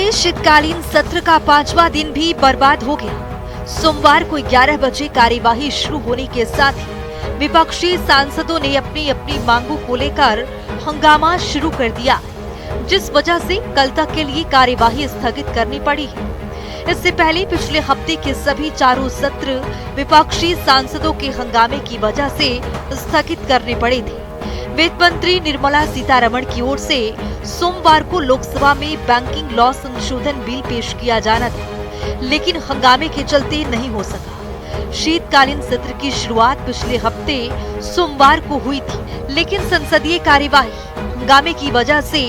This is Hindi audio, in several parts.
के शीतकालीन सत्र का 5वां दिन भी बर्बाद हो गया। सोमवार को 11 बजे कार्यवाही शुरू होने के साथ ही विपक्षी सांसदों ने अपनी अपनी मांगों को लेकर हंगामा शुरू कर दिया, जिस वजह से कल तक के लिए कार्यवाही स्थगित करनी पड़ी है। इससे पहले पिछले हफ्ते के सभी चारों सत्र विपक्षी सांसदों के हंगामे की वजह से स्थगित करने पड़े थे। वित्त मंत्री निर्मला सीतारमण की ओर से सोमवार को लोकसभा में बैंकिंग लॉ संशोधन बिल पेश किया जाना था, लेकिन हंगामे के चलते नहीं हो सका। शीतकालीन सत्र की शुरुआत पिछले हफ्ते सोमवार को हुई थी, लेकिन संसदीय कार्यवाही हंगामे की वजह से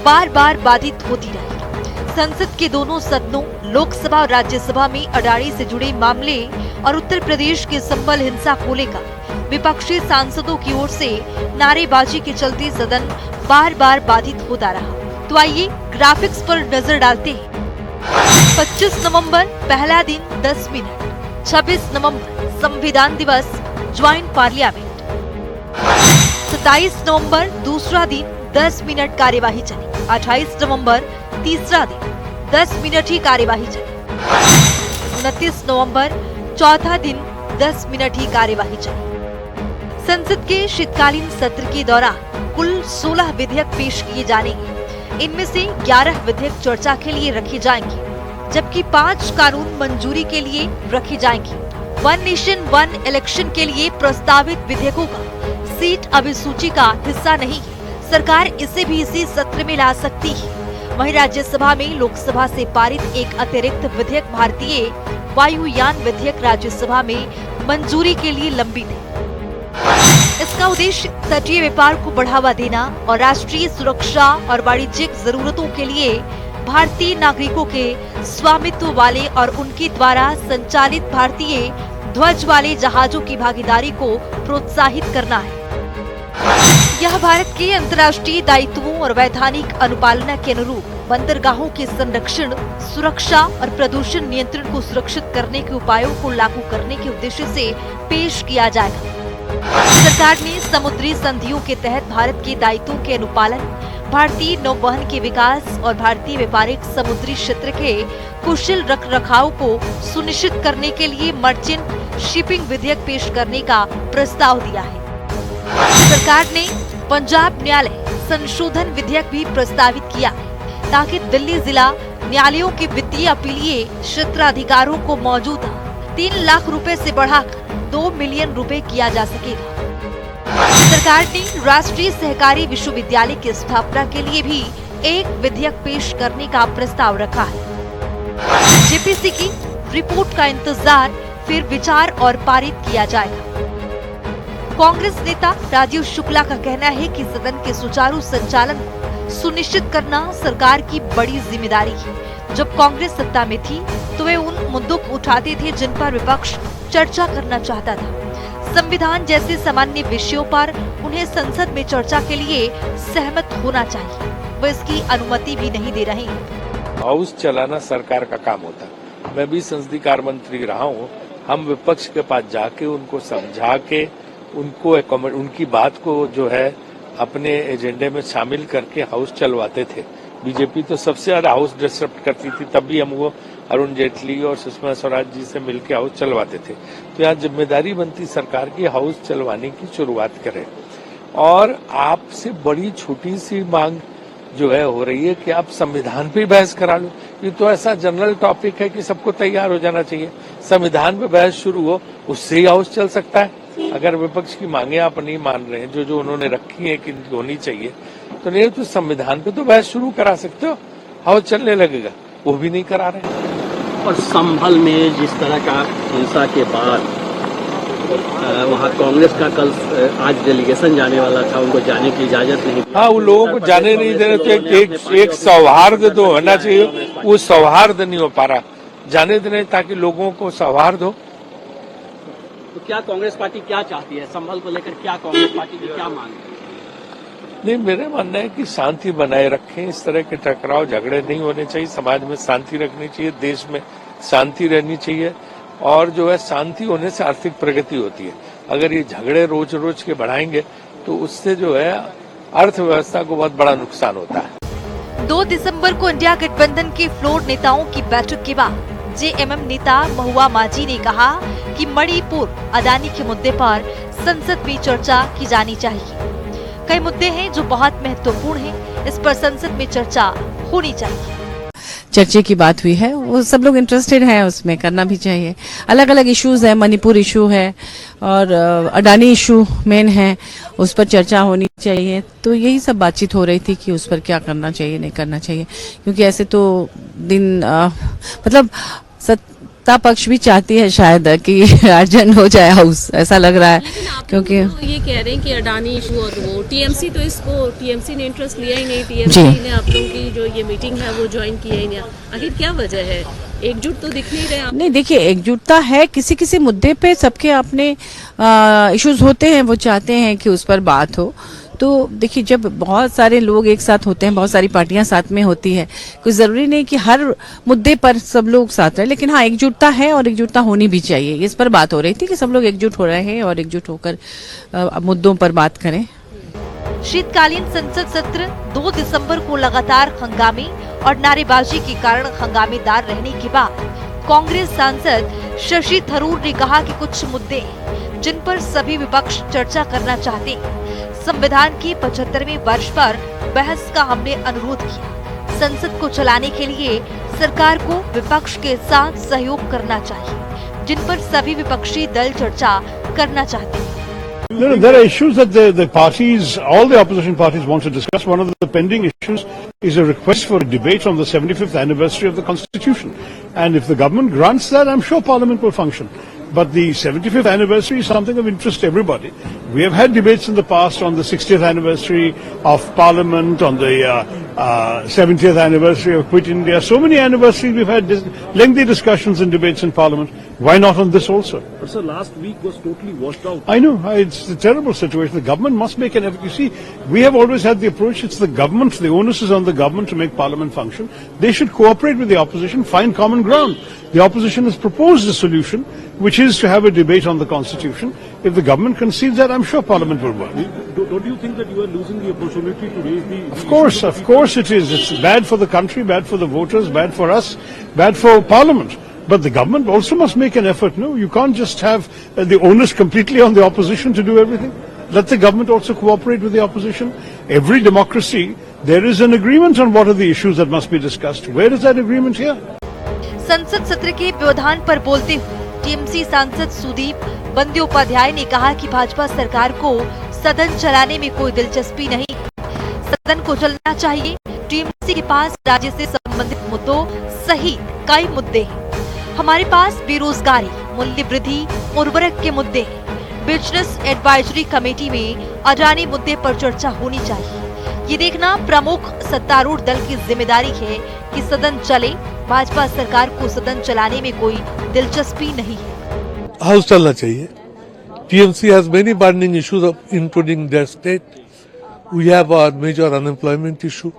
बार बार बाधित होती रही। संसद के दोनों सदनों लोकसभा और राज्यसभा में अडानी से जुड़े मामले और उत्तर प्रदेश के संबल हिंसा को लेकर विपक्षी सांसदों की ओर से नारेबाजी के चलते सदन बार बार बाधित होता रहा। तो आइए ग्राफिक्स पर नजर डालते हैं। 25 नवंबर पहला दिन 10 मिनट, 26 नवंबर संविधान दिवस ज्वाइंट पार्लियामेंट, 27 नवंबर दूसरा दिन 10 मिनट कार्यवाही चली, 28 नवंबर तीसरा दिन 10 मिनट ही कार्यवाही चली, 29 नवंबर चौथा दिन 10 मिनट ही कार्यवाही चली। संसद के शीतकालीन सत्र के दौरान कुल 16 विधेयक पेश किए जानेंगे। इनमें से 11 विधेयक चर्चा के लिए रखे जाएंगे, जबकि 5 कानून मंजूरी के लिए रखे जाएंगे। वन नेशन वन इलेक्शन के लिए प्रस्तावित विधेयकों का सीट अभिसूची का हिस्सा नहीं है। सरकार इसे भी इसी सत्र में ला सकती है। वहीं राज्यसभा में लोकसभा से पारित एक अतिरिक्त विधेयक भारतीय वायुयान विधेयक राज्यसभा में मंजूरी के लिए लंबित है। इसका उद्देश्य तटीय व्यापार को बढ़ावा देना और राष्ट्रीय सुरक्षा और वाणिज्यिक जरूरतों के लिए भारतीय नागरिकों के स्वामित्व वाले और उनके द्वारा संचालित भारतीय ध्वज वाले जहाजों की भागीदारी को प्रोत्साहित करना है। यह भारत के अंतर्राष्ट्रीय दायित्वों और वैधानिक अनुपालना के अनुरूप बंदरगाहों के संरक्षण, सुरक्षा और प्रदूषण नियंत्रण को सुरक्षित करने के उपायों को लागू करने के उद्देश्य से पेश किया जाएगा। सरकार ने समुद्री संधियों के तहत भारत के दायित्वों के अनुपालन, भारतीय नौवहन के विकास और भारतीय व्यापारिक समुद्री क्षेत्र के कुशल रखरखाव को सुनिश्चित करने के लिए मर्चेंट शिपिंग विधेयक पेश करने का प्रस्ताव दिया है। सरकार ने पंजाब न्यायालय संशोधन विधेयक भी प्रस्तावित किया है, ताकि दिल्ली जिला न्यायालयों के वित्तीय अपीलीय क्षेत्राधिकारों को मौजूदा 3 लाख रुपए से बढ़ाकर 2 मिलियन रुपए किया जा सकेगा। सरकार ने राष्ट्रीय सहकारी विश्वविद्यालय की स्थापना के लिए भी एक विधेयक पेश करने का प्रस्ताव रखा है। जेपीसी की रिपोर्ट का इंतजार, फिर विचार और पारित किया जाएगा। कांग्रेस नेता राजीव शुक्ला का कहना है कि सदन के सुचारू संचालन को सुनिश्चित करना सरकार की बड़ी जिम्मेदारी है। जब कांग्रेस सत्ता में थी तो वे उन मुद्दों को उठाते थे जिन पर विपक्ष चर्चा करना चाहता था। संविधान जैसे सामान्य विषयों पर उन्हें संसद में चर्चा के लिए सहमत होना चाहिए। वो इसकी अनुमति भी नहीं दे रहे हैं। हाउस चलाना सरकार का काम होता है। मैं भी संसदीय कार्य मंत्री रहा हूँ। हम विपक्ष के पास जाके उनको समझा के उनकी बात को जो है अपने एजेंडे में शामिल करके हाउस चलवाते थे। बीजेपी तो सबसे ज्यादा हाउस डिस्टर्ब करती थी, तब भी हम वो अरुण जेटली और सुषमा स्वराज जी से मिलकर हाउस चलवाते थे। तो यहाँ जिम्मेदारी बनती सरकार की हाउस चलवाने की शुरुआत करें। और आपसे बड़ी छोटी सी मांग जो है हो रही है कि आप संविधान पे बहस करा लो। ये तो ऐसा जनरल टॉपिक है कि सबको तैयार हो जाना चाहिए। संविधान पे बहस शुरू हो, उससे ही हाउस चल सकता है। अगर विपक्ष की मांगे आप नहीं मान रहे हैं, जो उन्होंने रखी है कि होनी चाहिए, तो नहीं तो संविधान पे तो बहस शुरू करा सकते हो, हाउस चलने लगेगा। वो भी नहीं करा रहे। और संभल में जिस तरह का हिंसा के बाद वहाँ कांग्रेस का कल आज डेलीगेशन जाने वाला था, उनको जाने की इजाजत नहीं। हाँ, उन लोगों को जाने नहीं दे रहे तो एक सौहार्द तो होना चाहिए। वो सौहार्द नहीं हो पा रहा। जाने देने ताकि लोगों को सौहार्द हो। तो क्या कांग्रेस पार्टी क्या चाहती है संभल को लेकर? क्या कांग्रेस पार्टी की क्या मांग है? नहीं, मेरे मानना है कि शांति बनाए रखें। इस तरह के टकराव झगड़े नहीं होने चाहिए। समाज में शांति रखनी चाहिए, देश में शांति रहनी चाहिए। और जो है शांति होने से आर्थिक प्रगति होती है। अगर ये झगड़े रोज रोज के बढ़ाएंगे तो उससे जो है अर्थव्यवस्था को बहुत बड़ा नुकसान होता है। 2 दिसंबर को इंडिया गठबंधन के फ्लोर नेताओं की बैठक के बाद जेएमएम नेता महुआ माझी ने कहा कि मणिपुर अडानी के मुद्दे पर संसद में चर्चा की जानी चाहिए। कई मुद्दे हैं जो बहुत महत्वपूर्ण हैं, इस पर संसद में चर्चा होनी चाहिए। चर्चे की बात हुई है, वो सब लोग इंटरेस्टेड हैं, उसमें करना भी चाहिए। अलग अलग इश्यूज है, मणिपुर इशू है और अडानी इशू मेन है, उस पर चर्चा होनी चाहिए। तो यही सब बातचीत हो रही थी कि उस पर क्या करना चाहिए, नहीं करना चाहिए, क्योंकि ऐसे तो दिन मतलब सत्ता पक्ष भी चाहती है शायद कि अर्जन हो जाए हाउस, ऐसा लग रहा है। क्योंकि ये कह रहे हैं कि अडानी इशू और वो टीएमसी, तो इसको टीएमसी ने इंटरेस्ट लिया ही नहीं, टीएमसी ने आप लोगों की जो ये मीटिंग है वो ज्वाइन किया ही नहीं। आखिर क्या वजह है? एकजुट तो दिख नहीं रहे आप। नहीं, देखिए एकजुटता है, किसी किसी मुद्दे पे सबके अपने इश्यूज होते हैं, वो चाहते हैं कि उस पर बात हो। तो देखिए जब बहुत सारे लोग एक साथ होते हैं, बहुत सारी पार्टियां साथ में होती है, कोई जरूरी नहीं कि हर मुद्दे पर सब लोग साथ रहे, लेकिन हाँ एकजुटता है और एकजुटता होनी भी चाहिए। इस पर बात हो रही थी कि सब लोग एकजुट हो रहे हैं और एकजुट होकर मुद्दों पर बात करें। शीतकालीन संसद सत्र 2 दिसंबर को लगातार हंगामे और नारेबाजी के कारण हंगामेदार रहने के बाद कांग्रेस सांसद शशि थरूर ने कहा कि कुछ मुद्दे जिन पर सभी विपक्ष चर्चा करना चाहते हैं। संविधान के 75वें वर्ष पर बहस का हमने अनुरोध किया। संसद को चलाने के लिए सरकार को विपक्ष के साथ सहयोग करना चाहिए, जिन पर सभी विपक्षी दल चर्चा करना चाहते हैं। There are issues that the parties, all the opposition parties want to discuss. One of the pending issues is a request for a debate on the 75th anniversary of the Constitution. And if the government grants that, I'm sure Parliament will function. But the 75th anniversary is something of interest to everybody. We have had debates in the past on the 60th anniversary of Parliament, on the 70th anniversary of Quit India. So many anniversaries we've had lengthy discussions and debates in Parliament. Why not on this also? But sir, last week was totally washed out. I know, it's a terrible situation. The government must make an effort. You see, we have always had the approach, it's the government, the onus is on the government to make Parliament function. They should cooperate with the opposition, find common ground. The opposition has proposed a solution, which is to have a debate on the Constitution. If the government concedes that, I'm sure Parliament will work. Don't you think that you are losing the opportunity to raise the... Of course it is. It's bad for the country, bad for the voters, bad for us, bad for Parliament. But the government also must make an effort. No, you can't just have the onus completely on the opposition to do everything. Let the government also cooperate with the opposition. Every democracy, there is an agreement on what are the issues that must be discussed. Where is that agreement here? संसद सत्र के व्यवधान पर बोलते हुए टीएमसी सांसद सुदीप बंदोपाध्याय ने कहा कि भाजपा सरकार को सदन चलाने में कोई दिलचस्पी नहीं है। सदन को चलना चाहिए। टीएमसी के पास राज्य से संबंधित मुद्दों सहित कई मुद्दे हैं। हमारे पास बेरोजगारी, मूल्य वृद्धि, उर्वरक के मुद्दे हैं। बिजनेस एडवाइजरी कमेटी में अडानी मुद्दे पर चर्चा होनी चाहिए। ये देखना प्रमुख सत्तारूढ़ दल की जिम्मेदारी है कि सदन चले। भाजपा सरकार को सदन चलाने में कोई दिलचस्पी नहीं है। हाउस चलना चाहिए। TMC has many burning issues, including their state. We have a major unemployment issue,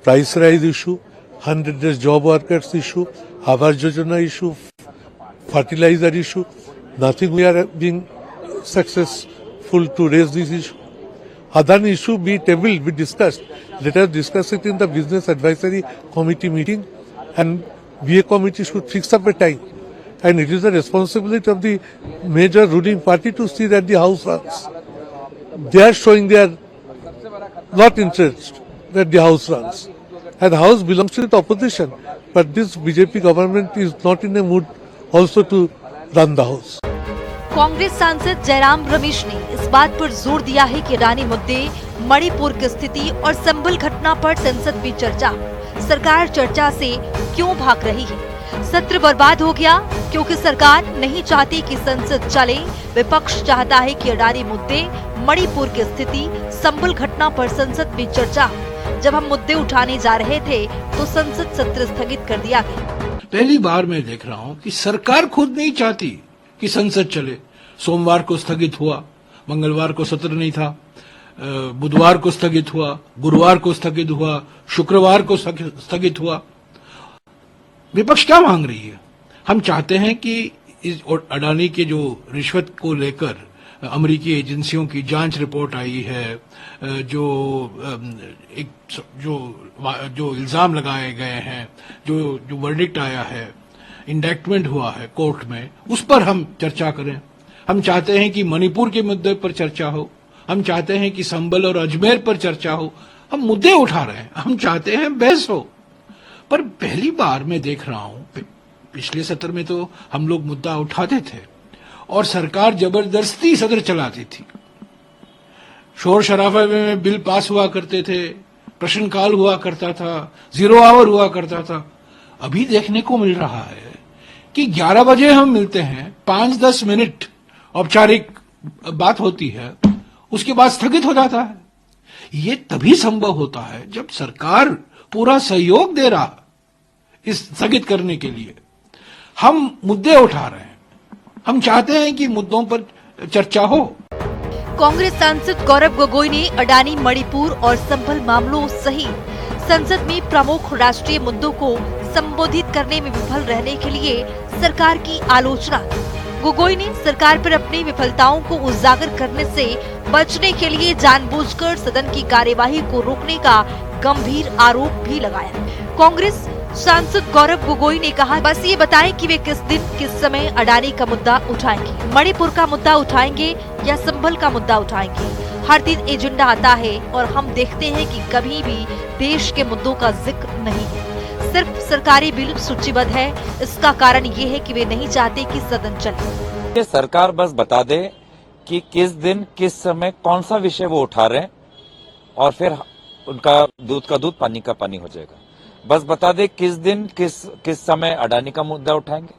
price rise issue, 100 days job workers issue, Awas Yojana issue, fertilizer issue. Nothing we are being successful to raise this issue. Adani issue be tabled, be discussed. Let us discuss it in the Business Advisory Committee meeting, and BA committee should fix up a time. And it is the responsibility of the major ruling party to see that the House runs. They are showing their not interest that the House runs. And the House belongs to the opposition. But this BJP government is not in a mood also to run the House. Congress सांसद जयराम रमेश ने इस बात पर जोर दिया है कि अडानी मुद्दे, मणिपुर की स्थिति और संभल घटना पर संसद में चर्चा। सरकार चर्चा से क्यों भाग रही है? सत्र बर्बाद हो गया क्योंकि सरकार नहीं चाहती कि संसद चले। विपक्ष चाहता है कि अडानी मुद्दे, मणिपुर की स्थिति, संभल घटना पर संसद में चर्चा हो। जब हम मुद्दे उठाने जा रहे थे तो संसद सत्र स्थगित कर दिया गया। पहली बार मैं देख रहा हूं कि सरकार खुद नहीं चाहती कि संसद चले। सोमवार को स्थगित हुआ, मंगलवार को सत्र नहीं था, बुधवार को स्थगित हुआ, गुरुवार को स्थगित हुआ, शुक्रवार को स्थगित हुआ। विपक्ष क्या मांग रही है? हम चाहते हैं कि इस अडानी के जो रिश्वत को लेकर अमेरिकी एजेंसियों की जांच रिपोर्ट आई है, जो इल्जाम लगाए गए हैं, जो वर्डिक्ट आया है, इंडैक्टमेंट हुआ है कोर्ट में, उस पर हम चर्चा करें। हम चाहते हैं कि मणिपुर के मुद्दे पर चर्चा हो, हम चाहते हैं कि संबल और अजमेर पर चर्चा हो। हम मुद्दे उठा रहे हैं, हम चाहते हैं बहस हो। पर पहली बार मैं देख रहा हूं, पिछले सत्र में तो हम लोग मुद्दा उठाते थे और सरकार जबरदस्ती सदन चलाती थी। शोर शराबे में बिल पास हुआ करते थे, प्रश्नकाल हुआ करता था, 0 आवर हुआ करता था। अभी देखने को मिल रहा है कि 11 बजे हम मिलते हैं, 5-10 मिनट औपचारिक बात होती है, उसके बाद स्थगित हो जाता है। ये तभी संभव होता है जब सरकार पूरा सहयोग दे रहा इस स्थगित करने के लिए। हम मुद्दे उठा रहे हैं, हम चाहते हैं कि मुद्दों पर चर्चा हो। कांग्रेस सांसद गौरव गोगोई ने अडानी, मणिपुर और संभल मामलों सहित संसद में प्रमुख राष्ट्रीय मुद्दों को संबोधित करने में विफल रहने के लिए सरकार की आलोचना की। गोगोई ने सरकार पर अपनी विफलताओं को उजागर करने से बचने के लिए जानबूझकर सदन की कार्यवाही को रोकने का गंभीर आरोप भी लगाया। कांग्रेस सांसद गौरव गोगोई ने कहा, बस ये बताएं कि वे किस दिन किस समय अडानी का मुद्दा उठाएंगे, मणिपुर का मुद्दा उठाएंगे या संभल का मुद्दा उठाएंगे। हर दिन एजेंडा आता है और हम देखते हैं कि कभी भी देश के मुद्दों का जिक्र नहीं है, सिर्फ सरकारी बिल सूचीबद्ध है। इसका कारण ये है कि वे नहीं चाहते कि सदन चले। ये सरकार बस बता दे कि किस दिन किस समय कौन सा विषय वो उठा रहे हैं और फिर उनका दूध का दूध पानी का पानी हो जाएगा। बस बता दे किस दिन किस समय अडानी का मुद्दा उठाएंगे,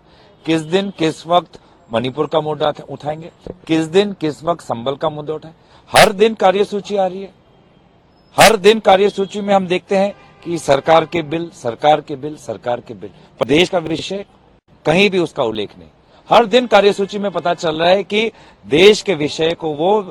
किस दिन किस वक्त मणिपुर का मुद्दा उठाएंगे, किस दिन किस वक्त संबल का मुद्दा उठाएंगे। हर दिन कार्यसूची आ रही है, हर दिन कार्यसूची में हम देखते हैं कि सरकार के बिल, सरकार के बिल, सरकार के बिल। प्रदेश का विषय कहीं भी उसका उल्लेख नहीं। हर दिन कार्यसूची में पता चल रहा है कि देश के विषय को वो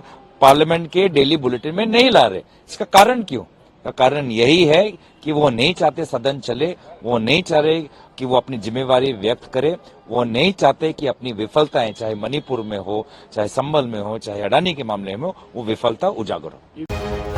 पार्लियामेंट के डेली बुलेटिन में नहीं ला रहे। इसका कारण क्यों? का कारण यही है कि वो नहीं चाहते सदन चले, वो नहीं चाह रहे कि वो अपनी जिम्मेवारी व्यक्त करे, वो नहीं चाहते कि अपनी विफलताएं चाहे मणिपुर में हो, चाहे संबल में हो, चाहे अडानी के मामले में हो, वो विफलता उजागर हो।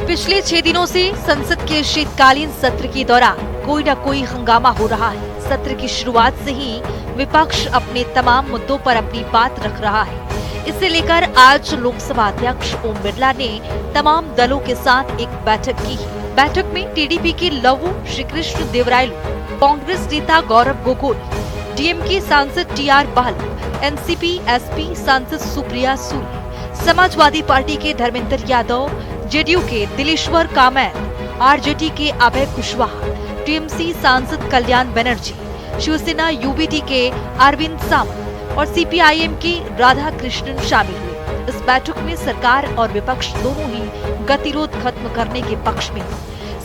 पिछले 6 दिनों से संसद के शीतकालीन सत्र के दौरान कोई न कोई हंगामा हो रहा है। सत्र की शुरुआत से ही विपक्ष अपने तमाम मुद्दों पर अपनी बात रख रहा है। इसे लेकर आज लोकसभा अध्यक्ष ओम बिरला ने तमाम दलों के साथ एक बैठक की है। बैठक में टीडीपी के लवु श्रीकृष्ण देवरायलु, कांग्रेस नेता गौरव गोगोई, डीएमके सांसद टीआर बालू, एनसीपी एसपी सांसद सुप्रिया सुले, समाजवादी पार्टी के धर्मेंद्र यादव, जेडीयू के दिलेश्वर कामैत, आरजेडी के अभय कुशवाहा, टीएमसी सांसद कल्याण बनर्जी, शिवसेना यूबीटी के अरविंद सावंत और सीपीआईएम के राधा कृष्णन शामिल हुए। इस बैठक में सरकार और विपक्ष दोनों ही गतिरोध खत्म करने के पक्ष में,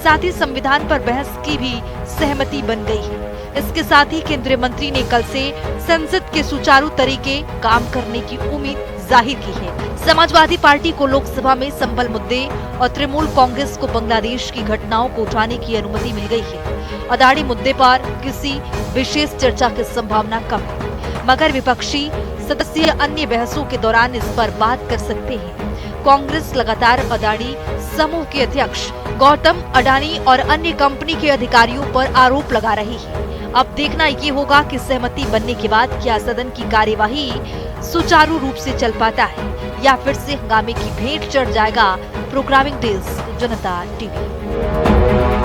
साथ ही संविधान पर बहस की भी सहमति बन गई है। इसके साथ ही केंद्रीय मंत्री ने कल से संसद के सुचारू तरीके काम करने की उम्मीद जाहिर की है। समाजवादी पार्टी को लोकसभा में संबल मुद्दे और तृणमूल कांग्रेस को बांग्लादेश की घटनाओं को उठाने की अनुमति मिल गई है। अडानी मुद्दे पर किसी विशेष चर्चा की संभावना कम है, मगर विपक्षी सदस्य अन्य बहसों के दौरान इस पर बात कर सकते हैं। कांग्रेस लगातार अडानी समूह के अध्यक्ष गौतम अडानी और अन्य कंपनी के अधिकारियों पर आरोप लगा रही है। अब देखना ये होगा कि सहमति बनने के बाद क्या सदन की कार्यवाही सुचारू रूप से चल पाता है या फिर से हंगामे की भेंट चढ़ जाएगा। प्रोग्रामिंग डेस्क, जनता टीवी।